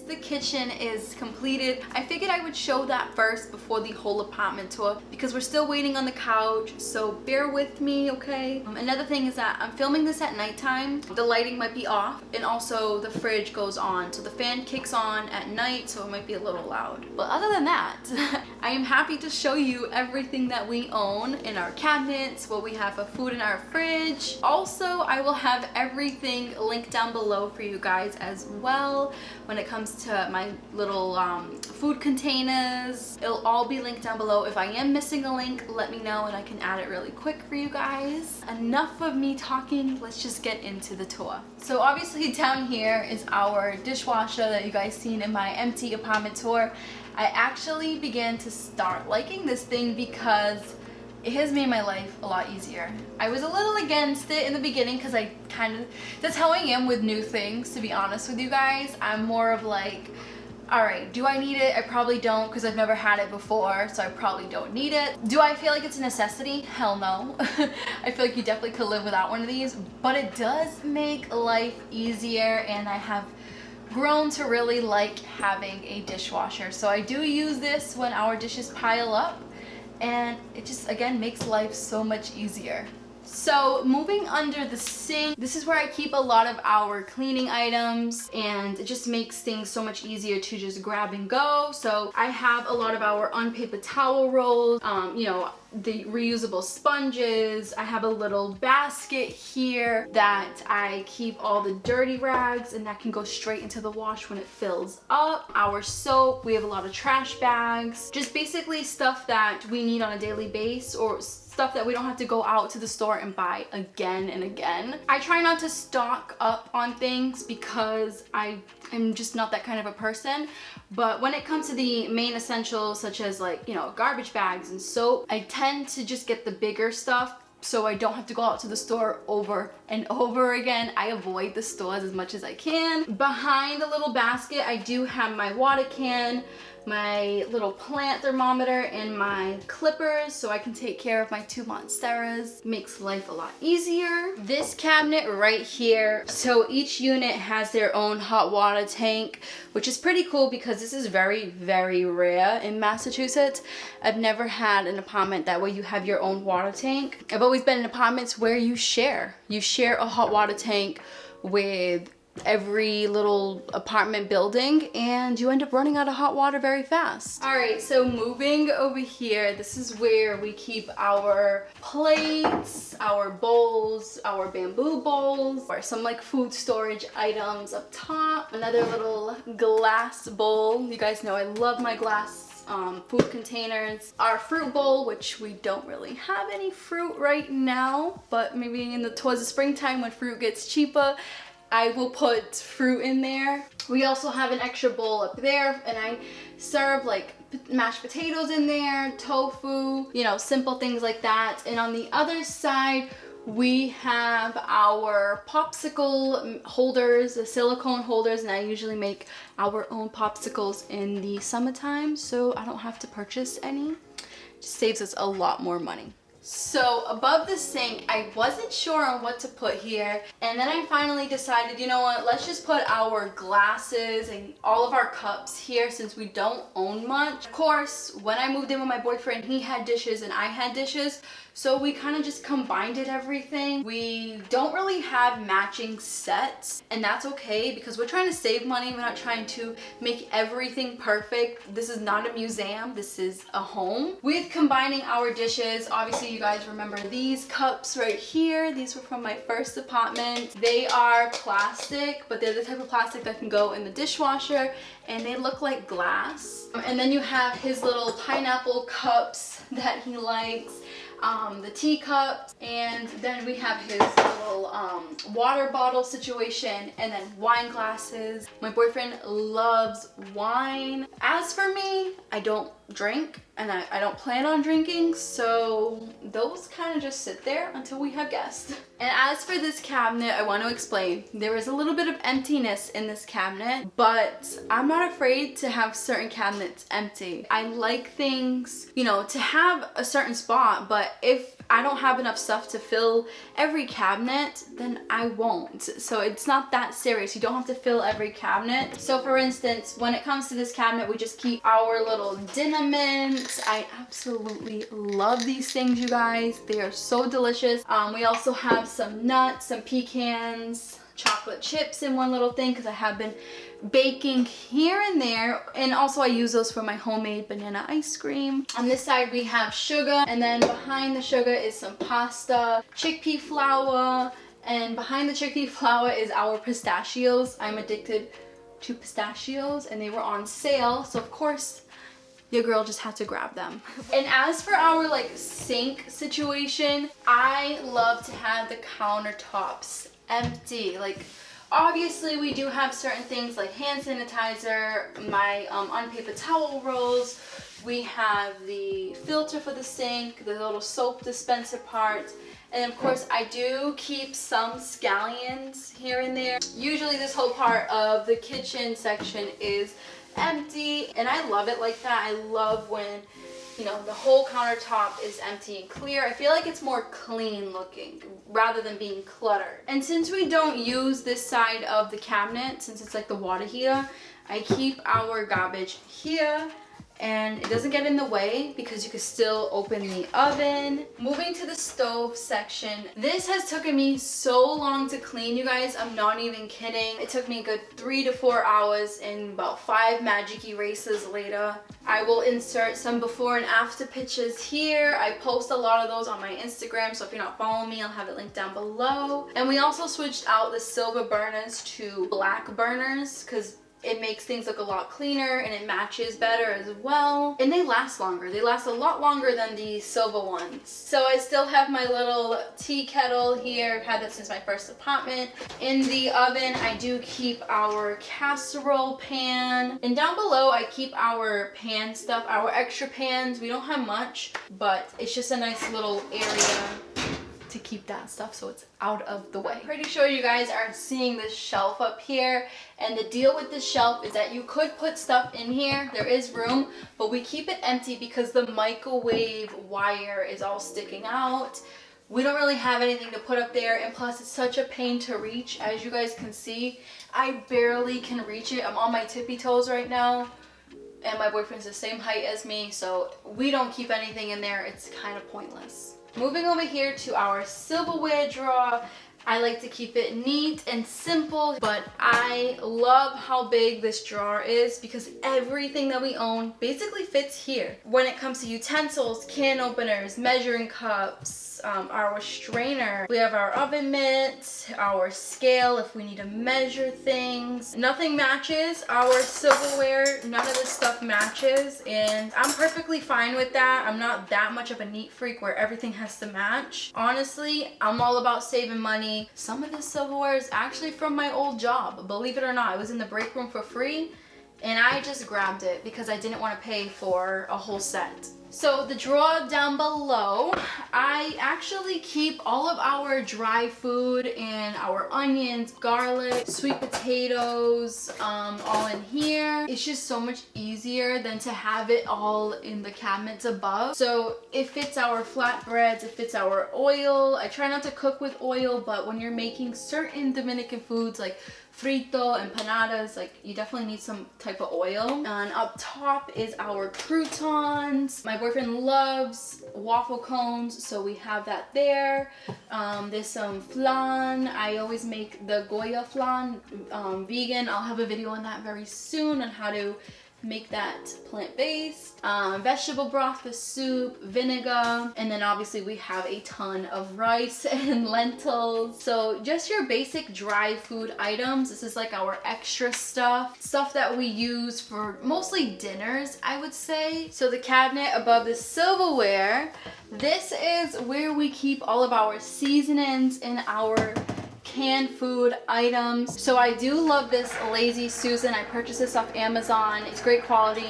the kitchen is completed, I figured I would show that first before the whole apartment tour because we're still waiting on the couch, so bear with me, okay? Another thing is that I'm filming this at nighttime. The lighting might be off, and also the fridge goes on, so the fan kicks on at night, so it might be a little loud. But other than that, I am happy to show you everything that we own in our cabinets, what we have of food in our fridge. Also, I will have everything linked down below for you guys as well. When it comes to my little food containers, it'll all be linked down below. If I am missing a link, let me know and I can add it really quick for you guys. Enough of me talking, let's just get into the tour. So obviously down here is our dishwasher that you guys seen in my empty apartment tour. I actually began to start liking this thing because it has made my life a lot easier. I was a little against it in the beginning because that's how I am with new things, to be honest with you guys. I'm more of like, alright, do I need it? I probably don't because I've never had it before, so I probably don't need it. Do I feel like it's a necessity? Hell no. I feel like you definitely could live without one of these, but it does make life easier, and I have grown to really like having a dishwasher. So I do use this when our dishes pile up, and it just again makes life so much easier. So moving under the sink, this is where I keep a lot of our cleaning items, and it just makes things so much easier to just grab and go. So I have a lot of our unpaper towel rolls, you know, the reusable sponges. I have a little basket here that I keep all the dirty rags, and that can go straight into the wash when it fills up. Our soap, we have a lot of trash bags, just basically stuff that we need on a daily basis, or stuff that we don't have to go out to the store and buy again and again. I try not to stock up on things because I'm just not that kind of a person. But when it comes to the main essentials, such as like, you know, garbage bags and soap, I tend to just get the bigger stuff so I don't have to go out to the store over and over again. I avoid the stores as much as I can. Behind the little basket, I do have my water can, my little plant thermometer, and my clippers so I can take care of my 2 monsteras. Makes life a lot easier. This cabinet right here, so each unit has their own hot water tank, which is pretty cool because this is very, very rare in Massachusetts. I've never had an apartment that way you have your own water tank. I've always been in apartments where you share a hot water tank with every little apartment building, and you end up running out of hot water very fast. All right, so moving over here, this is where we keep our plates, our bowls, our bamboo bowls, or some like food storage items up top. Another little glass bowl. You guys know I love my glass food containers. Our fruit bowl, which we don't really have any fruit right now, but maybe towards the springtime when fruit gets cheaper, I will put fruit in there. We also have an extra bowl up there, and I serve like mashed potatoes in there, tofu, you know, simple things like that. And on the other side, we have our popsicle holders, the silicone holders, and I usually make our own popsicles in the summertime, so I don't have to purchase any. It just saves us a lot more money. So above the sink, I wasn't sure on what to put here, and then I finally decided, you know what, let's just put our glasses and all of our cups here since we don't own much. Of course, when I moved in with my boyfriend, he had dishes and I had dishes, so we kind of just combined everything. We don't really have matching sets, and that's okay because we're trying to save money. We're not trying to make everything perfect. This is not a museum, this is a home. With combining our dishes, obviously you guys remember these cups right here. These were from my first apartment. They are plastic, but they're the type of plastic that can go in the dishwasher, and they look like glass. And then you have his little pineapple cups that he likes. The teacups, and then we have his little water bottle situation, and then wine glasses. My boyfriend loves wine. As for me, I don't drink, and I don't plan on drinking, so those kind of just sit there until we have guests. And as for this cabinet, I want to explain, there is a little bit of emptiness in this cabinet, but I'm not afraid to have certain cabinets empty. I like things, you know, to have a certain spot, but if I don't have enough stuff to fill every cabinet, then I won't. So it's not that serious. You don't have to fill every cabinet. So for instance, when it comes to this cabinet, we just keep our little dinner mints. I absolutely love these things, you guys. They are so delicious. We also have some nuts, some pecans, chocolate chips in one little thing because I have been baking here and there, and also I use those for my homemade banana ice cream. On this side we have sugar, and then behind the sugar is some pasta, chickpea flour, and behind the chickpea flour is our pistachios. I'm addicted to pistachios and they were on sale, so of course your girl just had to grab them. And as for our like sink situation, I love to have the countertops empty. Like obviously we do have certain things like hand sanitizer, my unpaper towel rolls, we have the filter for the sink, the little soap dispenser part, and of course I do keep some scallions here and there. Usually this whole part of the kitchen section is empty, and I love it like that. I love when, you know, the whole countertop is empty and clear. I feel like it's more clean looking rather than being cluttered. And since we don't use this side of the cabinet, since it's like the water heater, I keep our garbage here, and it doesn't get in the way because you can still open the oven. Moving to the stove section, this has taken me so long to clean, you guys. I'm not even kidding. It took me a good 3 to 4 hours, and about 5 magic erasers later. I will insert some before and after pictures here. I post a lot of those on my Instagram, so if you're not following me, I'll have it linked down below. And we also switched out the silver burners to black burners because it makes things look a lot cleaner and it matches better as well. And they last longer. They last a lot longer than the silver ones. So I still have my little tea kettle here. I've had that since my first apartment. In the oven, I do keep our casserole pan. And down below, I keep our pan stuff, our extra pans. We don't have much, but it's just a nice little area to keep that stuff so it's out of the way. I'm pretty sure you guys are seeing this shelf up here, and the deal with this shelf is that you could put stuff in here. There is room, but we keep it empty because the microwave wire is all sticking out. We don't really have anything to put up there, and plus it's such a pain to reach. As you guys can see, I barely can reach it. I'm on my tippy toes right now, and my boyfriend's the same height as me, so we don't keep anything in there. It's kind of pointless. Moving over here to our silverware drawer, I like to keep it neat and simple, but I love how big this drawer is because everything that we own basically fits here. When it comes to utensils, can openers, measuring cups, our strainer, we have our oven mitt, our scale if we need to measure things. Nothing matches our silverware. None of this stuff matches, and I'm perfectly fine with that. I'm not that much of a neat freak where everything has to match. Honestly, I'm all about saving money. Some of this silverware is actually from my old job. Believe it or not, I was in the break room for free, and I just grabbed it because I didn't want to pay for a whole set. So the drawer down below, I actually keep all of our dry food and our onions, garlic, sweet potatoes, all in here. It's just so much easier than to have it all in the cabinets above. So it fits our flatbreads, it fits our oil. I try not to cook with oil, but when you're making certain Dominican foods like frito, empanadas, like you definitely need some type of oil. And up top is our croutons. My boyfriend loves waffle cones, so we have that there. There's some flan. I always make the Goya flan, vegan. I'll have a video on that very soon on how to make that plant-based. Vegetable broth for soup, vinegar, and then obviously we have a ton of rice and lentils. So just your basic dry food items. This is like our extra stuff that we use for mostly dinners, I would say. So the cabinet above the silverware, this is where we keep all of our seasonings and our canned food items. So I do love this Lazy Susan. I purchased this off Amazon. It's great quality.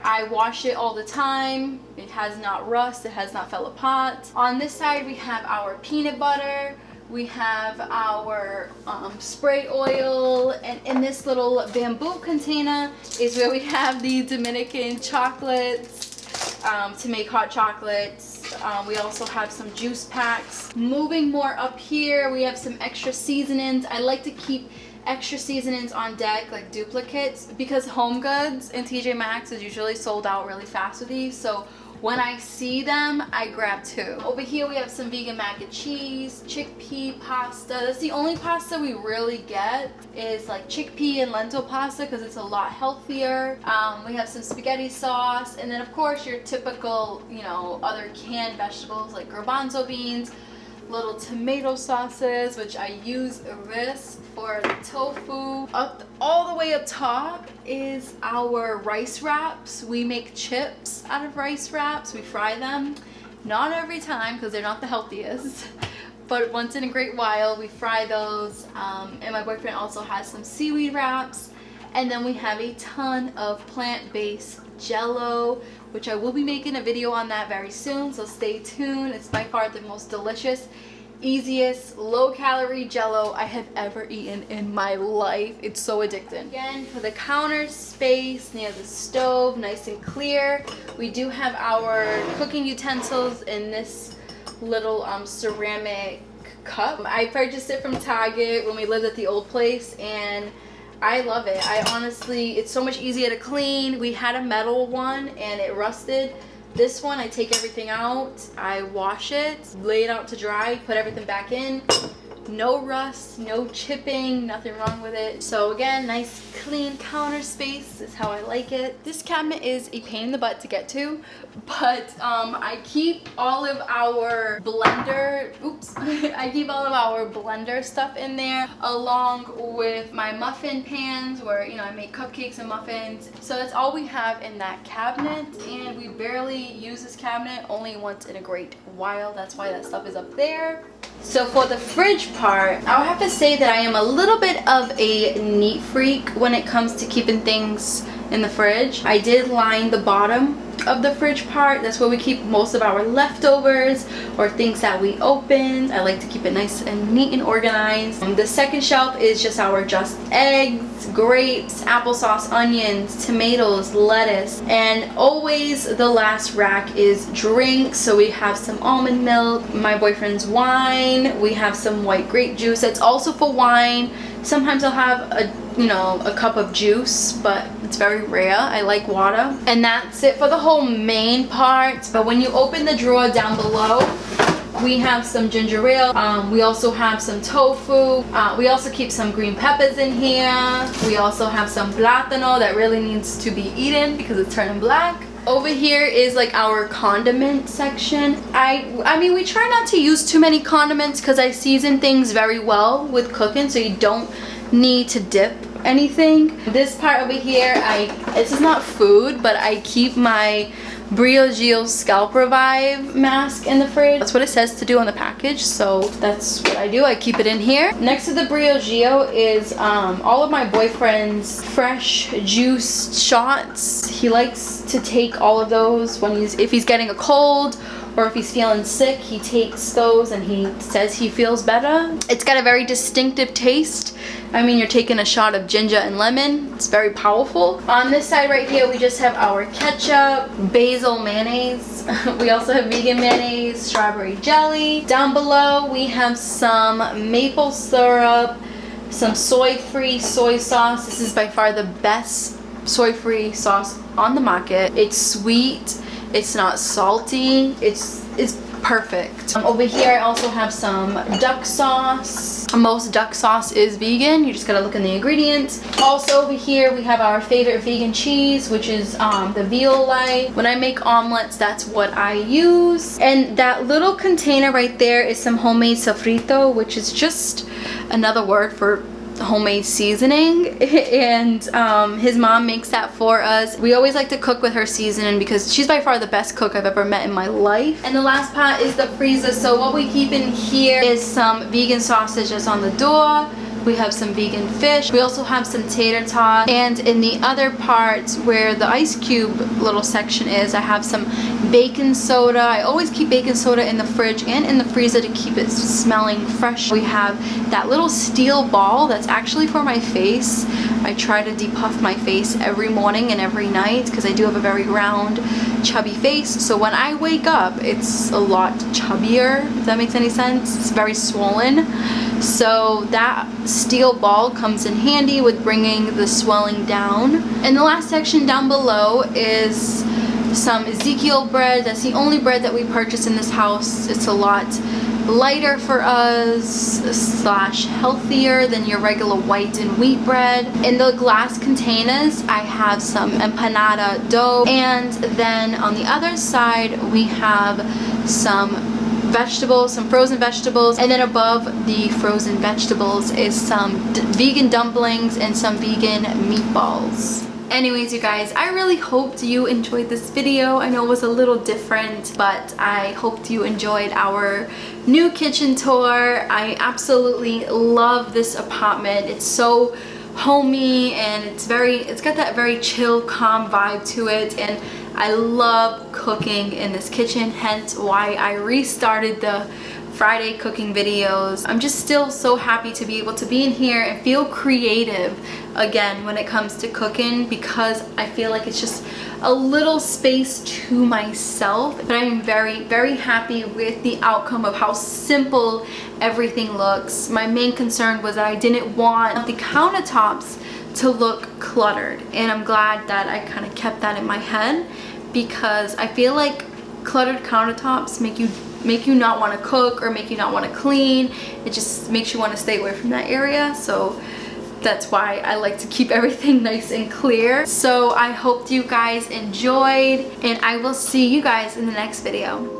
I wash it all the time. It has not rust, it has not fell apart. On this side we have our peanut butter, we have our spray oil, and in this little bamboo container is where we have the Dominican chocolates to make hot chocolates. We also have some juice packs. Moving more up here, we have some extra seasonings. I like to keep extra seasonings on deck, like duplicates, because Home Goods and TJ Maxx is usually sold out really fast with these. So when I see them, I grab 2. Over here we have some vegan mac and cheese, chickpea pasta. That's the only pasta we really get is like chickpea and lentil pasta because it's a lot healthier. We have some spaghetti sauce, and then of course your typical, you know, other canned vegetables like garbanzo beans, little tomato sauces, which I use this for the tofu. All the way up top is our rice wraps. We make chips out of rice wraps. We fry them. Not every time because they're not the healthiest, but once in a great while we fry those. And my boyfriend also has some seaweed wraps. And then we have a ton of plant-based Jello, which I will be making a video on that very soon, so stay tuned. It's by far the most delicious, easiest, low-calorie Jello I have ever eaten in my life. It's so addicting. Again, for the counter space near the stove, nice and clear. We do have our cooking utensils in this little ceramic cup. I purchased it from Target when we lived at the old place, and I love it. It's so much easier to clean. We had a metal one and it rusted. This one, I take everything out, I wash it, lay it out to dry, put everything back in. No rust, no chipping, nothing wrong with it. So again, nice clean counter space is how I like it. This cabinet is a pain in the butt to get to, but I keep all of our blender, I keep all of our blender stuff in there, along with my muffin pans where, you know, I make cupcakes and muffins. So that's all we have in that cabinet, and we barely use this cabinet, only once in a great while. That's why that stuff is up there. So for the fridge part, I would have to say that I am a little bit of a neat freak when it comes to keeping things in the fridge. I did line the bottom of the fridge part. That's where we keep most of our leftovers or things that we opened. I like to keep it nice and neat and organized. The second shelf is just our just eggs, grapes, applesauce, onions, tomatoes, lettuce, and always the last rack is drinks. So we have some almond milk, my boyfriend's wine, we have some white grape juice that's also for wine. Sometimes I'll have a cup of juice, but it's very rare. I like water. And that's it for the whole main part. But when you open the drawer down below, we have some ginger ale. We also have some tofu. We also keep some green peppers in here. We also have some plátano that really needs to be eaten because it's turning black. Over here is like our condiment section. I mean, we try not to use too many condiments because I season things very well with cooking, so you don't need to dip anything. This part over here, this is not food, but I keep my Briogeo Scalp Revive mask in the fridge. That's what it says to do on the package, so that's what I do. I keep it in here. Next to the Briogeo is all of my boyfriend's fresh juice shots. He likes to take all of those when if he's getting a cold or if he's feeling sick. He takes those and he says he feels better. It's got a very distinctive taste. I mean, you're taking a shot of ginger and lemon. It's very powerful. On this side right here, we just have our ketchup, basil mayonnaise. We also have vegan mayonnaise, strawberry jelly. Down below, we have some maple syrup, some soy-free soy sauce. This is by far the best soy-free sauce on the market. It's sweet. It's not salty. It's perfect. Over here, I also have some duck sauce. Most duck sauce is vegan. You just gotta look in the ingredients. Also over here, we have our favorite vegan cheese, which is the Violite. When I make omelets, that's what I use. And that little container right there is some homemade sofrito, which is just another word for homemade seasoning, and his mom makes that for us. We always like to cook with her seasoning because she's by far the best cook I've ever met in my life. And the last part is the freezer. So what we keep in here is some vegan sausage that's on the door. We have some vegan fish. We also have some tater tots. And in the other part where the ice cube little section is, I have some baking soda. I always keep baking soda in the fridge and in the freezer to keep it smelling fresh. We have that little steel ball that's actually for my face. I try to depuff my face every morning and every night because I do have a very round, chubby face. So when I wake up, it's a lot chubbier, if that makes any sense. It's very swollen. So that steel ball comes in handy with bringing the swelling down. And the last section down below is some Ezekiel bread. That's the only bread that we purchase in this house. It's a lot lighter for us / healthier than your regular white and wheat bread. In the glass containers, I have some empanada dough, and then on the other side we have some vegetables, some frozen vegetables, and then above the frozen vegetables is some vegan dumplings and some vegan meatballs. Anyways, you guys, I really hoped you enjoyed this video. I know it was a little different, but I hoped you enjoyed our new kitchen tour. I absolutely love this apartment. It's so homey and it's got that very chill, calm vibe to it, and I love cooking in this kitchen, hence why I restarted the Friday cooking videos. I'm just still so happy to be able to be in here and feel creative again when it comes to cooking, because I feel like it's just a little space to myself. But I'm very, very happy with the outcome of how simple everything looks. My main concern was that I didn't want the countertops to look cluttered, and I'm glad that I kind of kept that in my head, because I feel like cluttered countertops make you not want to cook or make you not want to clean. It just makes you want to stay away from that area. So that's why I like to keep everything nice and clear. So I hope you guys enjoyed, and I will see you guys in the next video.